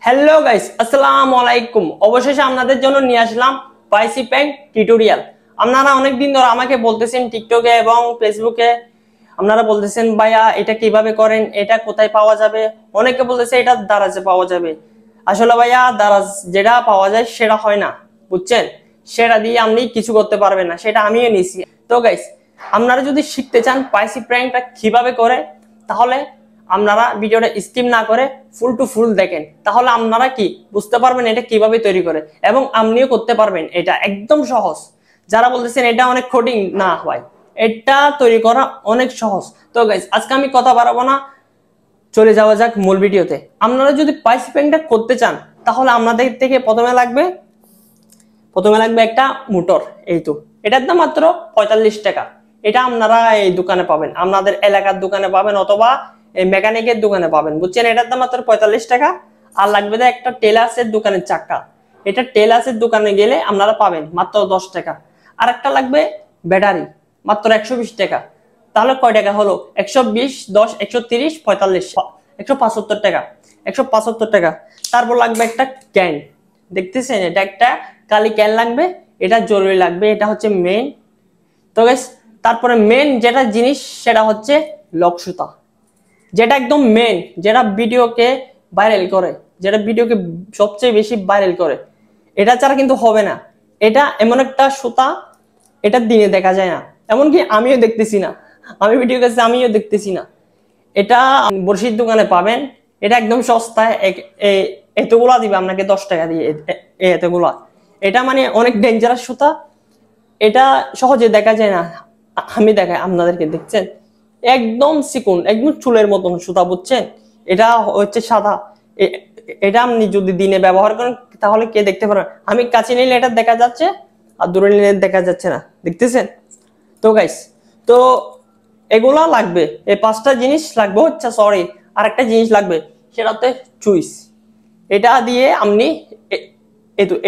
Hello guys, আসসালামু আলাইকুম। অবশেষে আপনাদের জন্য নিয়ে আসলাম পাইসি প্যান্ট টিউটোরিয়াল। আপনারা অনেকদিন ধরে আমাকে বলতেছেন টিকটকে এবং ফেসবুকে, আপনারা বলতেছেন ভাইয়া এটা কিভাবে করেন, এটা কোথায় পাওয়া যাবে। অনেকে বলতেছে এটা দারাজে পাওয়া যাবে। আসলে ভাইয়া দারাজ যেটা পাওয়া যায় সেটা হয় না, বুঝছেন? সেটা দিয়ে আপনি কিছু করতে পারবেন না, সেটা আমিও নিছি। তো গাইস, আপনারা যদি শিখতে চান পাইসি প্র্যাঙ্কটা কিভাবে করে, তাহলে আপনারা ভিডিওটা স্কিপ না করে ফুল টু ফুল দেখেন, তাহলে আপনারা কি বুঝতে পারবেন এটা কিভাবে তৈরি করে এবং আপনিও করতে পারবেন। এটা একদম সহজ। যারা বলতেছেন এটা অনেক কঠিন, না ভাই, এটা তৈরি করা অনেক সহজ। তো গাইস, আজকে আমি কথা বাড়াবো না, চলে যাওয়া যাক মূল ভিডিওতে। আপনারা যদি পাইসি প্যান্টটা করতে চান, তাহলে আপনাদের থেকে প্রথমে লাগবে একটা মোটর। এই তো, এটার দাম মাত্র 45 টাকা। এটা আপনারা এই দোকানে পাবেন, আপনাদের এলাকার দোকানে পাবেন অথবা এই মেকানিকের দোকানে পাবেন, বুঝছেন? এটার দাম মাত্র 45 টাকা। আর লাগবে একটা টেলার্সের দোকানের চাকা। এটা টেলার্সের দোকানে গেলে আপনারা পাবেন মাত্র 10 টাকা। আর একটা লাগবে ব্যাটারি, মাত্র 120 টাকা। তাহলে কয় টাকা হলো? 120, 10, 130, 45, 175 টাকা। 175 টাকা। তারপর লাগবে একটা ক্যান, দেখতেছেন? এটা একটা কালি ক্যান লাগবে, এটা জরুরি লাগবে, এটা হচ্ছে মেন। তো গাইস, তারপরে মেন যেটা জিনিস সেটা হচ্ছে লক সুতা, যেটা একদম মেন, যেটা ভিডিওকে ভাইরাল করে, যেটা ভিডিওকে সবচেয়ে বেশি ভাইরাল করে। এটা ছাড়া কিন্তু হবে না। এটা এমন একটা সুতা, এটা দিনে দেখা যায় না, এমনকি আমিও দেখতেছি না। আমি ভিডিও কাছে আমিও দেখতেছি না। এটা বড়শির দোকানে পাবেন। এটা একদম সস্তায়, এতগুলা দিবে আপনাকে 10 টাকা দিয়ে। এতগুলা, এটা মানে অনেক ডেঞ্জারাস সুতা। এটা সহজে দেখা যায় না, আমি দেখাই আপনাদেরকে। দেখছেন? একদম চিকন, একদম চুলের মতন সুতা, বুঝছেন? এটা হচ্ছে সাদা। এটা আপনি যদি দিনে ব্যবহার করেন তাহলে কে দেখতে পারেন। আমি কাছে নিলে এটা দেখা যাচ্ছে, আর দূরে নিলে দেখা যাচ্ছে না, দেখতেছেন? তো গাইস, তো এগুলা লাগবে, এই 5টা জিনিস লাগবে। হচ্ছে সরি, আর একটা জিনিস লাগবে, সেটা হচ্ছে সুইচ। এটা দিয়ে আপনি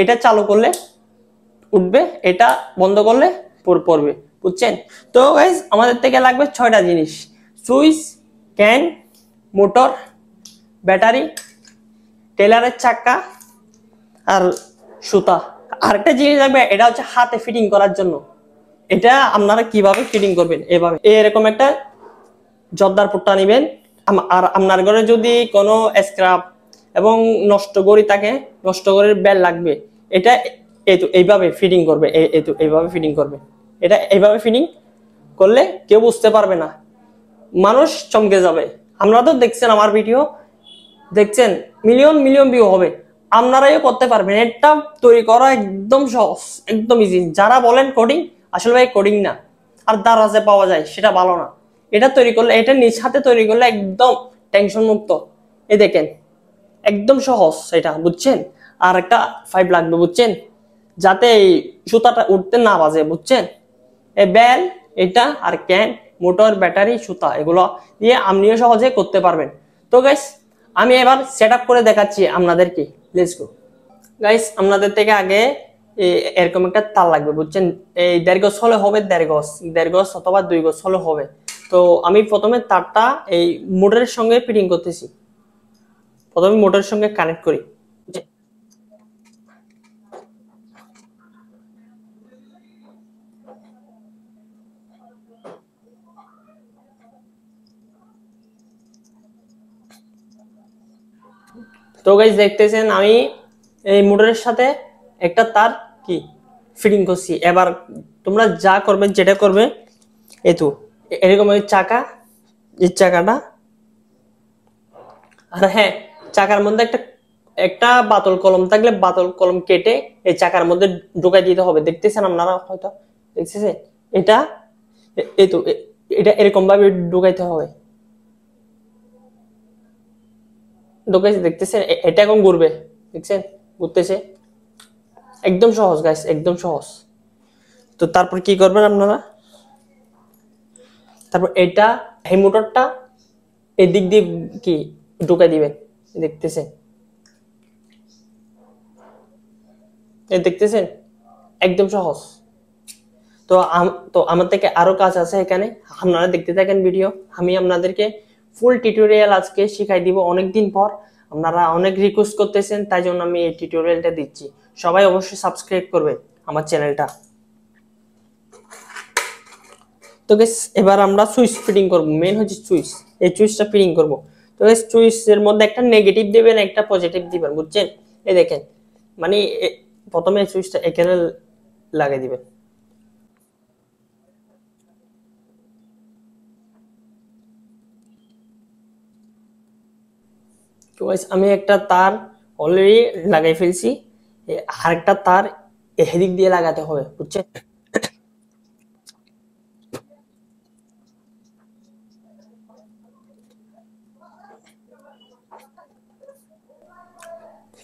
এটা চালু করলে উঠবে, এটা বন্ধ করলে পড়বে, বুঝছেন? তো গাইস, আমাদের থেকে লাগবে 6টা জিনিস: সুইচ, ক্যান, মোটর, ব্যাটারি, টেলারের চাকা, আর সুতা। আরেকটা জিনিস লাগবে, এটা হচ্ছে হাতে ফিটিং করার জন্য। এটা আপনারা কিভাবে ফিটিং করবেন, এভাবে এরকম একটা জর্দার পুট্টা নেবেন। আর আপনার ঘরে যদি কোনো স্ক্র্যাপ এবং নষ্ট গড়ি থাকে, নষ্ট গড়ির বেল লাগবে। এটা এইভাবে ফিটিং করবে, এইভাবে ফিটিং করবে। এটা এইভাবে ফিটিং করলে কেউ বুঝতে পারবে না, মানুষ চমকে যাবে। আপনারা তো দেখছেন, আমার ভিডিও দেখছেন, মিলিয়ন মিলিয়ন ভিউ হবে। আপনারাও করতে পারবেন। এটা তৈরি করা একদম সহজ, একদম ইজি। যারা বলেন কোডিং, আসলে ভাই কোডিং না, আর দারাজে পাওয়া যায় সেটা ভালো না। এটা তৈরি করলে, এটা নিজ হাতে তৈরি করলে একদম টেনশন মুক্ত। এ দেখেন, একদম সহজ এটা, বুঝছেন? আর একটা পাইপ লাগবে, বুঝছেন, যাতে এই সুতাটা উঠতে না বাজে, বুঝছেন? এই বেল, এটা আর ক্যান, মোটর, ব্যাটারি, সুতা, এগুলো দিয়ে আপনিও সহজে করতে পারবেন। তো গাইস, আমি এবার সেট আপ করে দেখাচ্ছি আপনাদেরকে। Let's go. গাইস, আপনাদের থেকে আগে এরকম একটা তার লাগবে, বুঝছেন? এই 1.5 গজ হলে হবে, 1.5 গজ অথবা 2 গজ হলে হবে। তো আমি প্রথমে তারটা এই মোটরের সঙ্গে ফিটিং করতেছি। প্রথমে মোটরের সঙ্গে কানেক্ট করি। তো গাইস, দেখতেছেন আমি এই মোটরের সাথে একটা তার কি ফিটিং করছি। এবার তোমরা যা করবে, যেটা করবে, এই তো এরকম ওই চাকা, এই চাকাটা, আর হ্যাঁ, চাকার মধ্যে একটা একটা বাতল কলম থাকলে বাতল কলম কেটে এই চাকার মধ্যে ঢুকাই দিতে হবে। দেখতেছেন আপনারা, হয়তো দেখতেছেন এটা। এই তো এটা এরকম ভাবে ঢুকাইতে হবে। ঢুকাইছে, দেখতেছেন? এটা এখন ঘুরবে, দেখছেন? ঘুরতেছে। একদম সহজ গাইস, একদম সহজ। তো তারপর কি করবেন আপনারা? তারপর এটা, এই মোটরটা এই দিক দিয়ে কি ঢুকাই দিবেন, দেখতেছেন? এই দেখতেছেন? একদম সহজ। তো তো আমার থেকে আরো কাজ আছে এখানে, আপনারা দেখতে থাকেন ভিডিও। আমি আপনাদেরকে ফুল টিউটোরিয়াল আজকে শিখাই দিব অনেকদিন পর। আপনারা অনেক রিকোয়েস্ট করতেছেন, তাই জন্য আমি এই টিউটোরিয়ালটা দিচ্ছি। সবাই অবশ্যই সাবস্ক্রাইব করবে আমার চ্যানেলটা। তো গাইস এবার আমরা সুইচ ফিটিং করব। মেইন হচ্ছে সুইচ, এই সুইচটা ফিটিং করব। তো গাইস সুইচের মধ্যে একটা নেগেটিভ দিবেন, একটা পজিটিভ দিবেন, বুঝছেন? এই দেখেন, মানে প্রথমে সুইচটা এখানে লাগিয়ে দিবেন। তো গাইস আমি একটা তার অলরেডি লাগাই ফেলছি, আরেকটা তার এদিক দিয়ে লাগাতে হবে, বুঝছেন?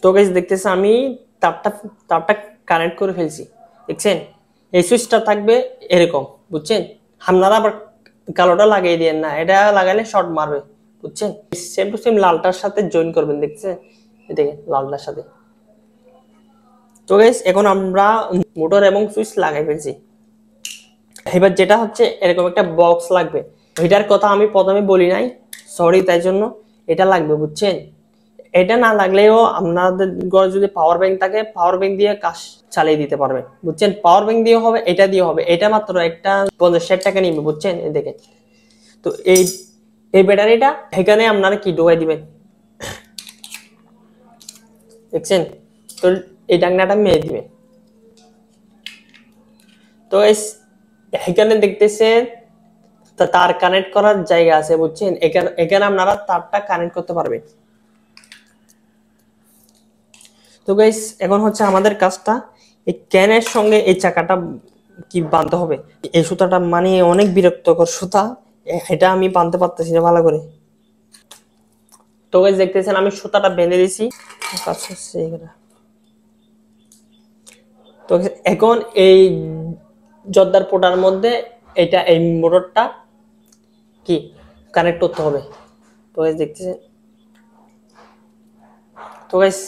তো গাইস দেখতেছেন আমি তারটা তারটা কানেক্ট করে ফেলছি, দেখছেন? এই সুইচটা থাকবে এরকম, বুঝছেন? আপনারা আবার কালোটা লাগিয়ে দিয়েন না, এটা লাগালে শর্ট মারবে, বুঝছেন? সেম টু সেম লালটার সাথে জয়েন করবেন, দেখছেন? এই দেখেন লালটার সাথে। তো গাইস এখন আমরা মোটর এবং সুইচ লাগাই ফেলছি। এবার যেটা হচ্ছে এরকম একটা বক্স লাগবে, এটার কথা আমি প্রথমে বলি নাই, সরি, তাই জন্য এটা লাগবে, বুঝছেন? এটা না লাগলেও আপনাদের ঘরে যদি পাওয়ার ব্যাংক থাকে, পাওয়ার ব্যাংক দিয়ে কাজ চালিয়ে দিতে পারবে, বুঝছেন? পাওয়ার ব্যাংক দিয়ে হবে, এটা দিয়ে হবে। এটা মাত্র একটা 50-60 টাকা নিবে, বুঝছেন? এই দেখেন। তো এই ব্যাটারিটা এখানে আপনারা কি ঢোকাই দিবেন, দেখছেন? তো এই ডাকনাটা মেরে দিবেন। তো এখানে দেখতেছেন তার কানেক্ট করার জায়গা আছে, বুঝছেন? এখানে এখানে আপনারা তারটা কানেক্ট করতে পারবেন। তো গাইস এখন হচ্ছে আমাদের কাজটা, এই ক্যানের সঙ্গে এই চাকাটা কি বাঁধতে হবে। এই সুতাটা মানে অনেক বিরক্তকর সুতা, এটা আমি বাঁধতে পারতেছি না ভালো করে। তো গাইস দেখতেছেন আমি সুতাটা বেঁধে দিছি, কাজ হচ্ছে এগুলা। তো এখন এই জর্দার পোটার মধ্যে এটা এই মোটরটা কি কানেক্ট করতে হবে। তো গাইস দেখতেছেন, তো গাইস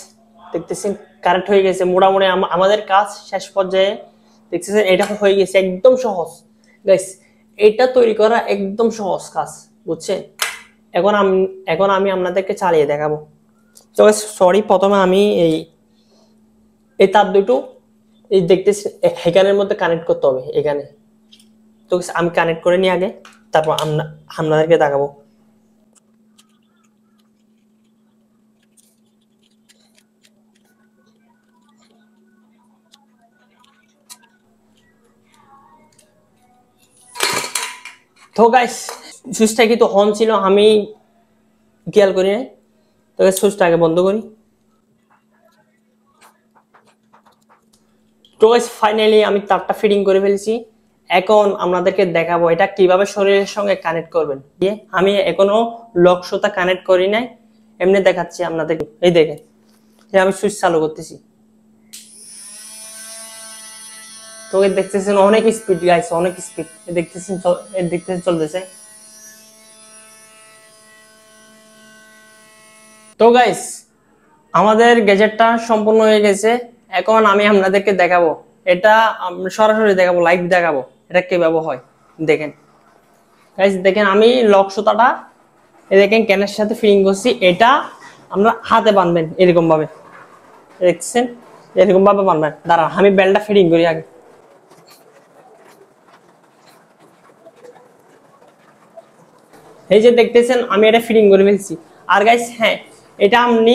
দেখতেছেন কারেক্ট হয়ে গেছে মোটামুটি। আমাদের কাজ শেষ পর্যায়ে, দেখতেছেন এটা হয়ে গেছে একদম সহজ গাইস। এটা তৈরি করা একদম সহজ কাজ, বুঝছেন? এখন আমি আপনাদেরকে চালিয়ে দেখাবো। তো গাইস সরি, প্রথমে আমি এই তার দুটো এই দেখতেছেন এখানের মধ্যে কানেক্ট করতে হবে, এখানে। তো আমি কানেক্ট করে নিই আগে, তারপর আপনাদেরকে দেখাবো। তো গাইস সুইচটা কিন্তু অন ছিল, আমি খেয়াল করি নাই। তো সুইচটা আগে বন্ধ করি। তো গাইস ফাইনালি আমি তারটা ফিটিং করে ফেলছি। এখন আপনাদেরকে দেখাবো এটা কিভাবে শরীরের সঙ্গে কানেক্ট করবেন। আমি এখনো লক সুতা কানেক্ট করি নাই, এমনি দেখাচ্ছি আপনাদের। এই দেখেন, আমি সুইচ চালু করতেছি। তো দেখতেছেন অনেক স্পিড গাইস, অনেক স্পিড। দেখতেছেন চলতেছে। তো গাইস আমাদের গ্যাজেটটা সম্পূর্ণ হয়ে গেছে। এখন আমি আপনাদেরকে দেখাবো, এটা সরাসরি দেখাবো, লাইভ দেখাবো এটা কিভাবে হয়। দেখেন গাইস, দেখেন আমি লক সুতাটা এই দেখেন ক্যানের সাথে ফিটিং করছি। এটা আমরা হাতে বাঁধবেন এরকম ভাবে, দেখছেন? এরকম ভাবে বাঁধবেন। দাঁড়া আমি বেল্টটা ফিটিং করি আগে। এই যে দেখতেছেন আমি এটা ফিটিং করে ফেলছি। আর গাইস হ্যাঁ, এটা আপনি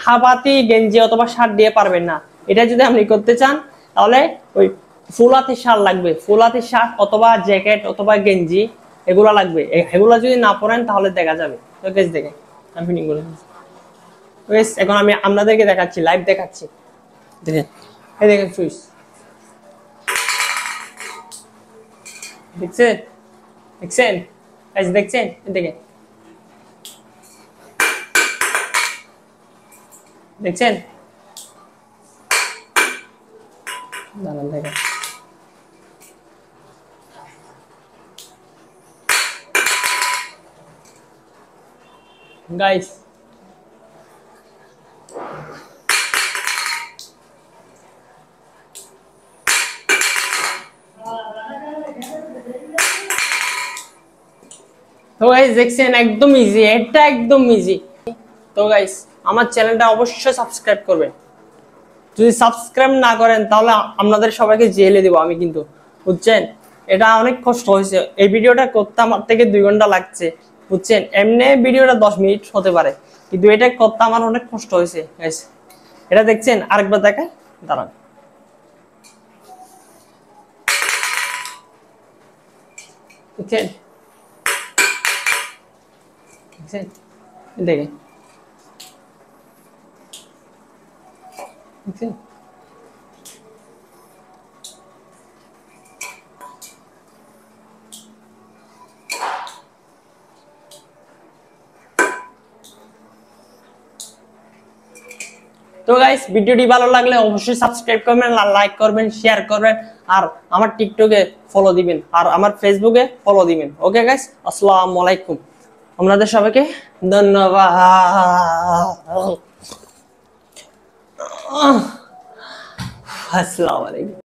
হাফাতি গেঞ্জি অথবা শার্ট দিয়ে পারবেন না। এটা যদি আপনি করতে চান তাহলে ওই ফুল হাতের শার্ট লাগবে, ফুল হাতের শার্ট অথবা জ্যাকেট অথবা গেঞ্জি এগুলো লাগবে। এগুলো যদি না পরেন তাহলে দেখা যাবে। তো গাইস দেখেন আমি ফিটিং করে ফেলছি। গাইস এখন আমি আপনাদেরকে দেখাচ্ছি, লাইভ দেখাচ্ছি। দেখেন, এই দেখেন সুইচ, দেখছেন? দেখছেন গাইস, দেখছেন? দেখেন, দেখছেন? দাঁড়ান দেখেন। গাইস তো গাইস দেখছেন একদম ইজি, এটা একদম ইজি। তো গাইস আমার চ্যানেলটা অবশ্যই সাবস্ক্রাইব করবেন। যদি সাবস্ক্রাইব না করেন তাহলে আপনাদের সবাইকে জেলে দেবো আমি কিন্তু, বুঝছেন? এটা অনেক কষ্ট হয়েছে, এই ভিডিওটা করতে আমার থেকে 2 ঘন্টা লাগছে, বুঝছেন? এমনি ভিডিওটা 10 মিনিট হতে পারে, কিন্তু এটা করতে আমার অনেক কষ্ট হয়েছে। এটা দেখছেন, আরেকবার দেখাই, দাঁড়ান। বুঝছেন? দেখছেন? দেখে দেখছেন? তো গাইস, ভিডিওটি ভালো লাগলে অবশ্যই সাবস্ক্রাইব করবেন, লাইক করবেন, শেয়ার করবেন, আর আমার টিকটকে ফলো দিবেন, আর আমার ফেসবুকে ফলো দিবেন। ওকে গাইস, আসসালামু আলাইকুম। আপনাদের সবাইকে ধন্যবাদ। আসসালামু আলাইকুম।